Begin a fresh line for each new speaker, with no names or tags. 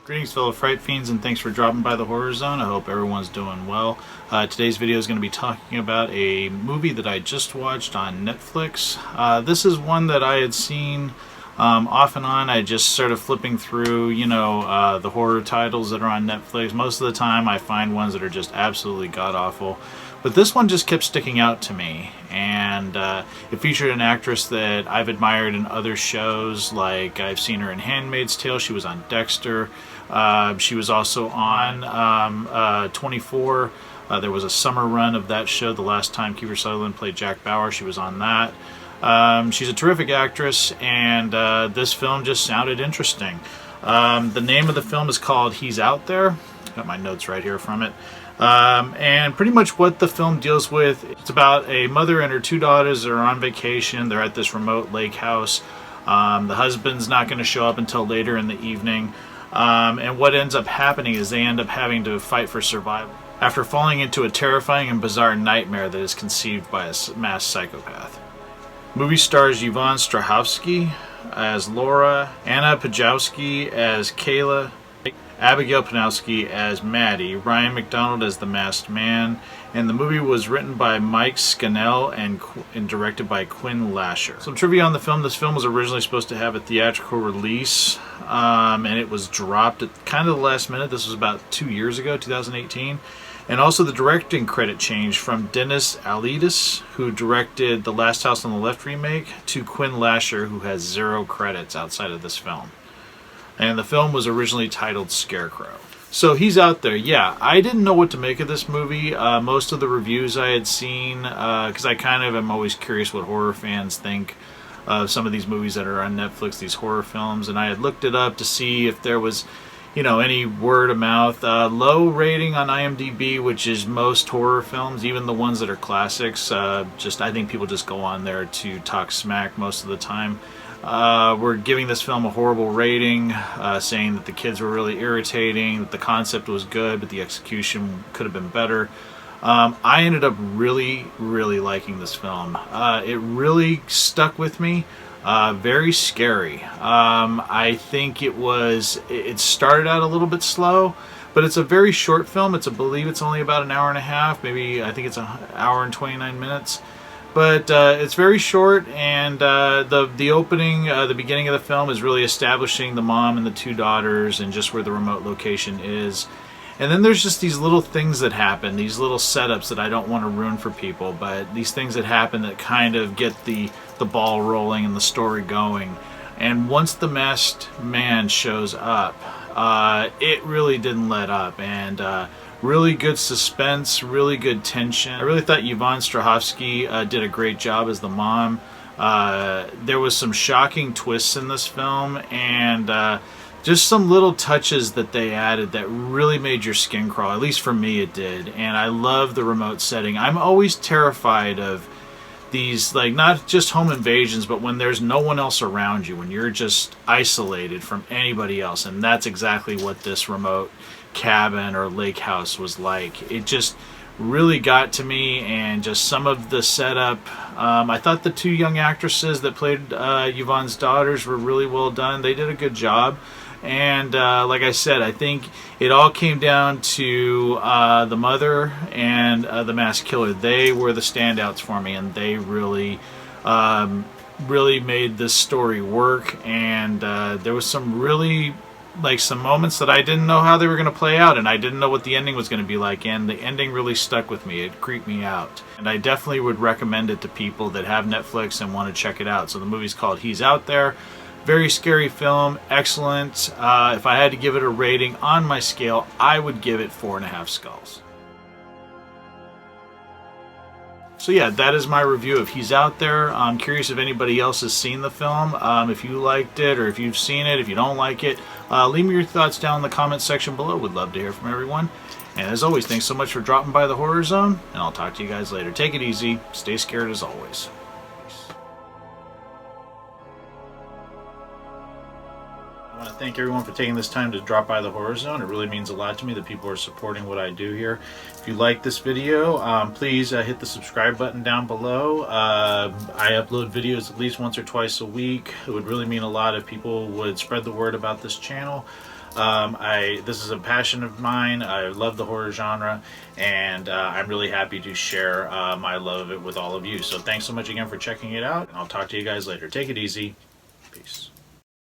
Greetings fellow Fright Fiends, and thanks for dropping by the Horror Zone. I hope everyone's doing well. Today's video is going to be talking about a movie that I just watched on Netflix. This is one that I had seen off and on. I just started flipping through, the horror titles that are on Netflix. Most of the time I find ones that are just absolutely god-awful. But this one just kept sticking out to me, and it featured an actress that I've admired in other shows. Like, I've seen her in Handmaid's Tale. She was on Dexter. She was also on 24. There was a summer run of that show. The last time Kiefer Sutherland played Jack Bauer, she was on that. She's a terrific actress, and this film just sounded interesting. The name of the film is called He's Out There. Got my notes right here from it. And pretty much what the film deals with, it's about a mother and her two daughters that are on vacation. They're at this remote lake house. The husband's not going to show up until later in the evening. And what ends up happening is they end up having to fight for survival after falling into a terrifying and bizarre nightmare that is conceived by a mass psychopath. Movie stars Yvonne Strahovski as Laura, Anna Pajowski as Kayla, Abigail Panowski as Maddie, Ryan McDonald as the Masked Man, and the movie was written by Mike Scannell and directed by Quinn Lasher. Some trivia on the film: this film was originally supposed to have a theatrical release, and it was dropped at kind of the last minute. This was about 2 years ago, 2018. And also the directing credit changed from Dennis Alidis, who directed The Last House on the Left remake, to Quinn Lasher, who has 0 credits outside of this film. And the film was originally titled Scarecrow. So He's Out There. Yeah, I didn't know what to make of this movie. Most of the reviews I had seen, because I kind of am always curious what horror fans think of some of these movies that are on Netflix, these horror films. And I had looked it up to see if there was, any word of mouth. Low rating on IMDb, which is most horror films, even the ones that are classics. I think people just go on there to talk smack most of the time. We're giving this film a horrible rating, saying that the kids were really irritating, that the concept was good, but the execution could have been better. I ended up really, really liking this film. It really stuck with me. Very scary. I think it started out a little bit slow, but it's a very short film. I believe it's only about an hour and a half, maybe I think it's an hour and 29 minutes. But it's very short, and the opening, the beginning of the film is really establishing the mom and the two daughters and just where the remote location is. And then there's just these little things that happen, these little setups that I don't want to ruin for people, but these things that happen that kind of get the ball rolling and the story going. And once the Masked Man shows up, it really didn't let up, and really good suspense, really good tension. I really thought Yvonne Strahovski did a great job as the mom. There was some shocking twists in this film, and just some little touches that they added that really made your skin crawl. At least for me it did. And I love the remote setting. I'm always terrified of these, like, not just home invasions, but when there's no one else around you, when you're just isolated from anybody else. And that's exactly what this remote cabin or lake house was like. It just really got to me, and just some of the setup. I thought the two young actresses that played Yvonne's daughters were really well done. They did a good job. And like I said, I think it all came down to the mother and the masked killer. They were the standouts for me, and they really made this story work. And there was some really, some moments that I didn't know how they were going to play out, and I didn't know what the ending was going to be like, and the ending really stuck with me. It creeped me out, and I definitely would recommend it to people that have Netflix and want to check it out. So the movie's called He's Out There. Very scary film, excellent. If I had to give it a rating on my scale, I would give it 4.5 skulls. So yeah, that is my review of He's Out There. I'm curious if anybody else has seen the film. If you liked it, or if you've seen it, if you don't like it, leave me your thoughts down in the comment section below. Would love to hear from everyone. And as always, thanks so much for dropping by the Horror Zone, and I'll talk to you guys later. Take it easy. Stay scared as always. I want to thank everyone for taking this time to drop by the Horror Zone. It really means a lot to me that people are supporting what I do here. If you like this video, please hit the subscribe button down below. I upload videos at least once or twice a week. It would really mean a lot if people would spread the word about this channel. This is a passion of mine. I love the horror genre, and I'm really happy to share my love of it with all of you. So thanks so much again for checking it out, and I'll talk to you guys later. Take it easy. Peace.